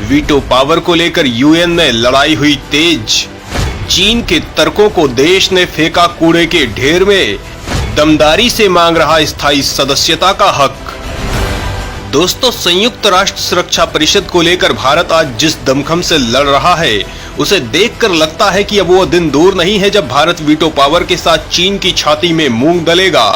Veto power को लेकर UN में लड़ाई हुई तेज। चीन के तर्कों को देश ने फेंका कूड़े के ढेर में, दमदारी से मांग रहा स्थायी सदस्यता का हक। दोस्तों, संयुक्त राष्ट्र सुरक्षा परिषद को लेकर भारत आज जिस दमखम से लड़ रहा है, उसे देखकर लगता है कि अब वो दिन दूर नहीं है जब भारत वीटो पावर के साथ चीन की छाती में मूंग दलेगा।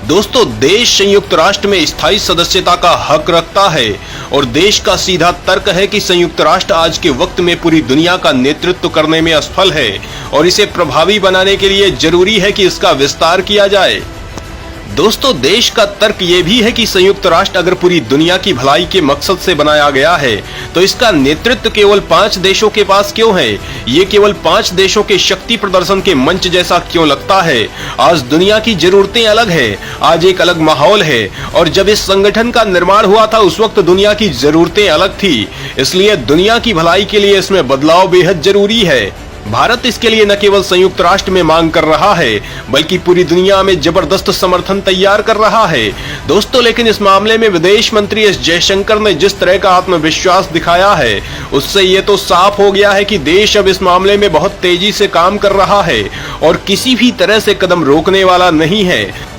दोस्तों, देश संयुक्त राष्ट्र में स्थायी सदस्यता का हक रखता है और देश का सीधा तर्क है कि संयुक्त राष्ट्र आज के वक्त में पूरी दुनिया का नेतृत्व करने में असफल है और इसे प्रभावी बनाने के लिए जरूरी है कि इसका विस्तार किया जाए। दोस्तों, देश का तर्क ये भी है कि संयुक्त राष्ट्र अगर पूरी दुनिया की भलाई के मकसद से बनाया गया है तो इसका नेतृत्व केवल 5 देशों के पास क्यों है? ये केवल 5 देशों के शक्ति प्रदर्शन के मंच जैसा क्यों लगता है? आज दुनिया की जरूरतें अलग है, आज एक अलग माहौल है और जब इस संगठन का निर्माण हुआ था उस वक्त दुनिया की जरूरतें अलग थी। इसलिए दुनिया की भलाई के लिए इसमें बदलाव बेहद जरूरी है। भारत इसके लिए न केवल संयुक्त राष्ट्र में मांग कर रहा है बल्कि पूरी दुनिया में जबरदस्त समर्थन तैयार कर रहा है। दोस्तों, लेकिन इस मामले में विदेश मंत्री एस जयशंकर ने जिस तरह का आत्मविश्वास दिखाया है उससे ये तो साफ हो गया है कि देश अब इस मामले में बहुत तेजी से काम कर रहा है और किसी भी तरह से कदम रोकने वाला नहीं है।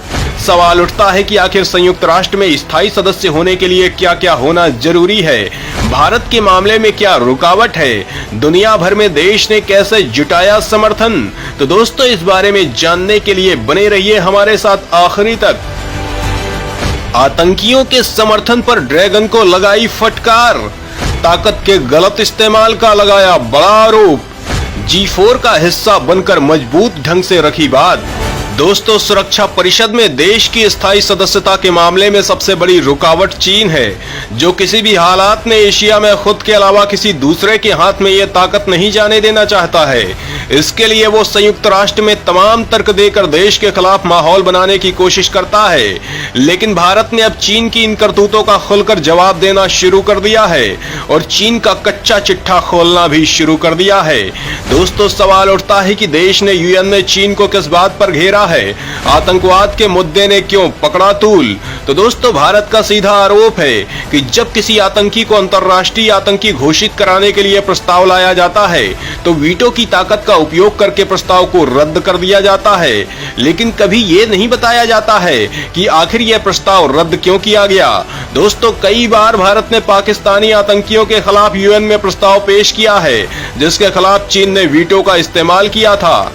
सवाल उठता है कि आखिर संयुक्त राष्ट्र में स्थायी सदस्य होने के लिए क्या क्या होना जरूरी है? भारत के मामले में क्या रुकावट है? दुनिया भर में देश ने कैसे जुटाया समर्थन? तो दोस्तों, इस बारे में जानने के लिए बने रहिए हमारे साथ आखिरी तक। आतंकियों के समर्थन पर ड्रैगन को लगाई फटकार, ताकत के गलत इस्तेमाल का लगाया बड़ा आरोप, G4 का हिस्सा बनकर मजबूत ढंग से रखी बात। दोस्तों, सुरक्षा परिषद में देश की स्थायी सदस्यता के मामले में सबसे बड़ी रुकावट चीन है, जो किसी भी हालात में एशिया में खुद के अलावा किसी दूसरे के हाथ में ये ताकत नहीं जाने देना चाहता है। इसके लिए वो संयुक्त राष्ट्र में तमाम तर्क देकर देश के खिलाफ माहौल बनाने की कोशिश करता है। लेकिन भारत ने अब चीन की इन करतूतों का खुलकर जवाब देना शुरू कर दिया है और चीन का कच्चा चिट्ठा खोलना भी शुरू कर दिया है। दोस्तों, सवाल उठता है कि देश ने यूएन में चीन को किस बात पर घेरा है? आतंकवाद के मुद्दे ने क्यों पकड़ा तूल? तो दोस्तों, भारत का सीधा आरोप है कि जब किसी आतंकी को अंतर्राष्ट्रीय आतंकी घोषित कराने के लिए प्रस्ताव लाया जाता है तो वीटो की ताकत का उपयोग करके प्रस्ताव को रद्द कर दिया जाता है। लेकिन कभी ये नहीं बताया जाता है कि आखिर यह प्रस्ताव रद्द क्यों किया गया। दोस्तों, कई बार भारत ने पाकिस्तानी आतंकियों के खिलाफ यूएन में प्रस्ताव पेश किया है जिसके खिलाफ चीन ने वीटो का इस्तेमाल किया था।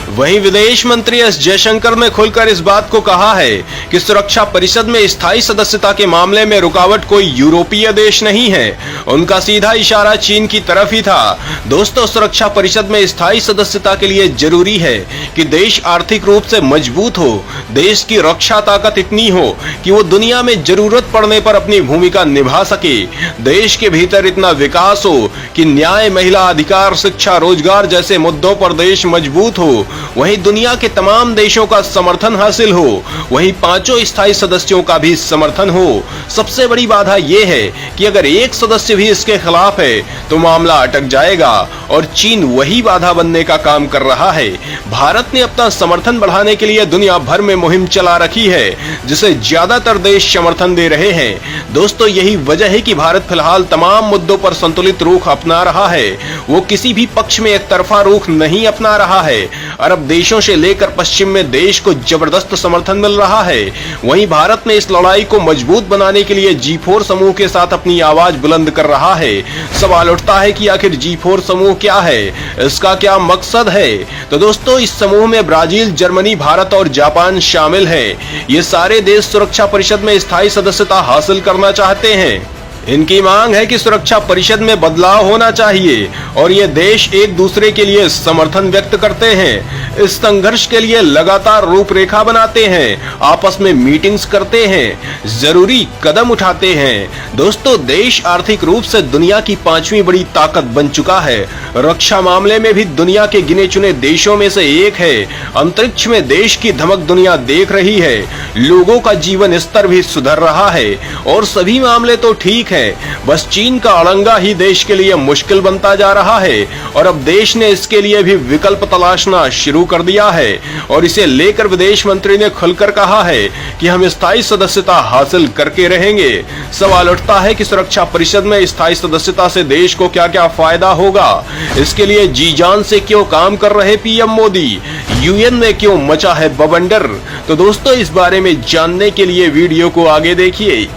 वहीं विदेश मंत्री एस जयशंकर ने खुलकर इस बात को कहा है कि सुरक्षा परिषद में स्थायी सदस्यता के मामले में रुकावट कोई यूरोपीय देश नहीं है। उनका सीधा इशारा चीन की तरफ ही था। दोस्तों, सुरक्षा परिषद में स्थायी सदस्यता के लिए जरूरी है कि देश आर्थिक रूप से मजबूत हो, देश की रक्षा ताकत इतनी हो कि वो दुनिया में जरूरत पड़ने पर अपनी भूमिका निभा सके, देश के भीतर इतना विकास हो कि न्याय, महिला अधिकार, शिक्षा, रोजगार जैसे मुद्दों पर देश मजबूत हो, वहीं दुनिया के तमाम देशों का समर्थन हासिल हो, वहीं 5 स्थायी सदस्यों का भी समर्थन हो। सबसे बड़ी बाधा यह है कि अगर एक सदस्य भी इसके खिलाफ है तो मामला अटक जाएगा और चीन वही बाधा बनने का काम कर रहा है। भारत ने अपना समर्थन बढ़ाने के लिए दुनिया भर में मुहिम चला रखी है जिसे ज्यादातर देश समर्थन दे रहे हैं। दोस्तों, यही वजह है कि भारत फिलहाल तमाम मुद्दों पर संतुलित रुख अपना रहा है। वो किसी भी पक्ष में एक तरफा रुख नहीं अपना रहा है। अरब देशों से लेकर पश्चिम में देश को जबरदस्त समर्थन मिल रहा है। वहीं भारत ने इस लड़ाई को मजबूत बनाने के लिए G4 समूह के साथ अपनी आवाज बुलंद कर रहा है। सवाल उठता है कि आखिर G4 समूह क्या है, इसका क्या मकसद है? तो दोस्तों, इस समूह में ब्राजील, जर्मनी, भारत और जापान शामिल है। ये सारे देश सुरक्षा परिषद में स्थायी सदस्यता हासिल करना चाहते हैं। इनकी मांग है कि सुरक्षा परिषद में बदलाव होना चाहिए और ये देश एक दूसरे के लिए समर्थन व्यक्त करते हैं, इस संघर्ष के लिए लगातार रूपरेखा बनाते हैं, आपस में मीटिंग्स करते हैं, जरूरी कदम उठाते हैं। दोस्तों, देश आर्थिक रूप से दुनिया की 5वीं बड़ी ताकत बन चुका है। रक्षा मामले में भी दुनिया के गिने चुने देशों में से एक है। अंतरिक्ष में देश की धमक दुनिया देख रही है। लोगों का जीवन स्तर भी सुधर रहा है और सभी मामले तो ठीक है, है, बस चीन का अड़ंगा ही देश के लिए मुश्किल बनता जा रहा है और अब देश ने इसके लिए भी विकल्प तलाशना शुरू कर दिया है और इसे लेकर विदेश मंत्री ने खुलकर कहा है कि हम स्थायी सदस्यता हासिल करके रहेंगे। सवाल उठता है कि सुरक्षा परिषद में स्थायी सदस्यता से देश को क्या क्या फायदा होगा, इसके लिए जी जान से क्यों काम कर रहे पीएम मोदी, यूएन में क्यों मचा है बवंडर। तो दोस्तों, इस बारे में जानने के लिए वीडियो को आगे देखिए।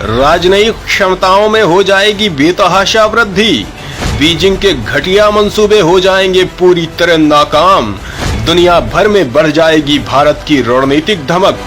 राजनयिक क्षमताओं में हो जाएगी बेतहाशा वृद्धि, बीजिंग के घटिया मंसूबे हो जाएंगे पूरी तरह नाकाम, दुनिया भर में बढ़ जाएगी भारत की रणनीतिक धमक।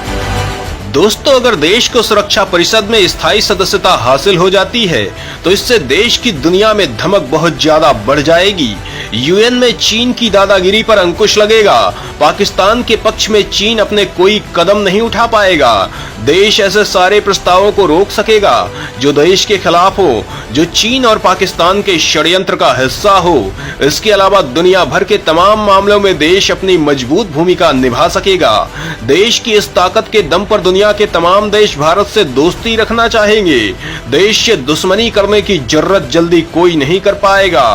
दोस्तों, अगर देश को सुरक्षा परिषद में स्थायी सदस्यता हासिल हो जाती है तो इससे देश की दुनिया में धमक बहुत ज्यादा बढ़ जाएगी। यूएन में चीन की दादागिरी पर अंकुश लगेगा, पाकिस्तान के पक्ष में चीन अपने कोई कदम नहीं उठा पाएगा, देश ऐसे सारे प्रस्तावों को रोक सकेगा जो देश के खिलाफ हो, जो चीन और पाकिस्तान के षड्यंत्र का हिस्सा हो। इसके अलावा दुनिया भर के तमाम मामलों में देश अपनी मजबूत भूमिका निभा सकेगा। देश की इस ताकत के दम पर दुनिया के तमाम देश भारत से दोस्ती रखना चाहेंगे। देश से दुश्मनी करने की जरूरत जल्दी कोई नहीं कर पाएगा।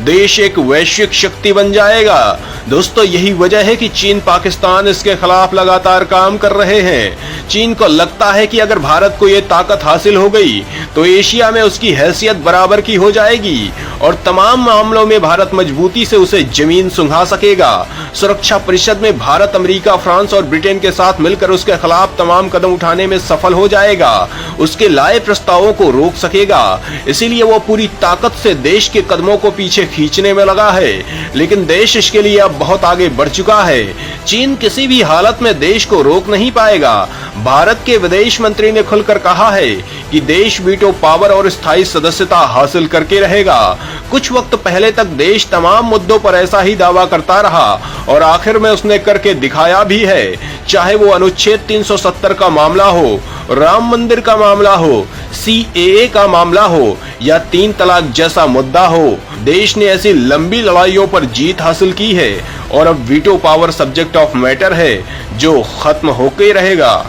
देश एक वैश्विक शक्ति बन जाएगा। दोस्तों, यही वजह है कि चीन पाकिस्तान इसके खिलाफ लगातार काम कर रहे हैं। चीन को लगता है कि अगर भारत को ये ताकत हासिल हो गई तो एशिया में उसकी हैसियत बराबर की हो जाएगी और तमाम मामलों में भारत मजबूती से उसे जमीन सुंघा सकेगा। सुरक्षा परिषद में भारत अमेरिका, फ्रांस और ब्रिटेन के साथ मिलकर उसके खिलाफ तमाम कदम उठाने में सफल हो जाएगा, उसके लाए प्रस्तावों को रोक सकेगा। इसीलिए वो पूरी ताकत से देश के कदमों को पीछे खींचने में लगा है, लेकिन देश इसके लिए अब बहुत आगे बढ़ चुका है। चीन किसी भी हालत में देश को रोक नहीं पाएगा। भारत के विदेश मंत्री ने खुलकर कहा है कि देश वीटो पावर और स्थायी सदस्यता हासिल करके रहेगा। कुछ वक्त पहले तक देश तमाम मुद्दों पर ऐसा ही दावा करता रहा और आखिर में उसने करके दिखाया भी है। चाहे वो अनुच्छेद 370 का मामला हो, राम मंदिर का मामला हो, सीएए का मामला हो या 3 तलाक जैसा मुद्दा हो, देश ने ऐसी लंबी लड़ाइयों पर जीत हासिल की है और अब veto power subject of matter है जो खत्म होके रहेगा।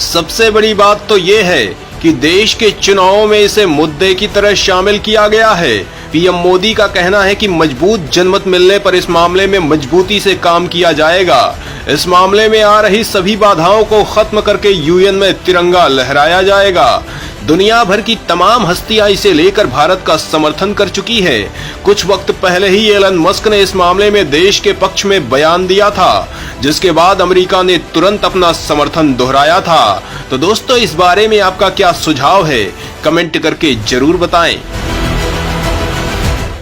सबसे बड़ी बात तो ये है कि देश के चुनावों में इसे मुद्दे की तरह शामिल किया गया है। पीएम मोदी का कहना है कि मजबूत जनमत मिलने पर इस मामले में मजबूती से काम किया जाएगा। इस मामले में आ रही सभी बाधाओं को खत्म करके यूएन में तिरंगा लहराया जाएगा। दुनिया भर की तमाम हस्तियां इसे लेकर भारत का समर्थन कर चुकी है। कुछ वक्त पहले ही एलन मस्क ने इस मामले में देश के पक्ष में बयान दिया था, जिसके बाद अमेरिका ने तुरंत अपना समर्थन दोहराया था। तो दोस्तों, इस बारे में आपका क्या सुझाव है, कमेंट करके जरूर बताएं।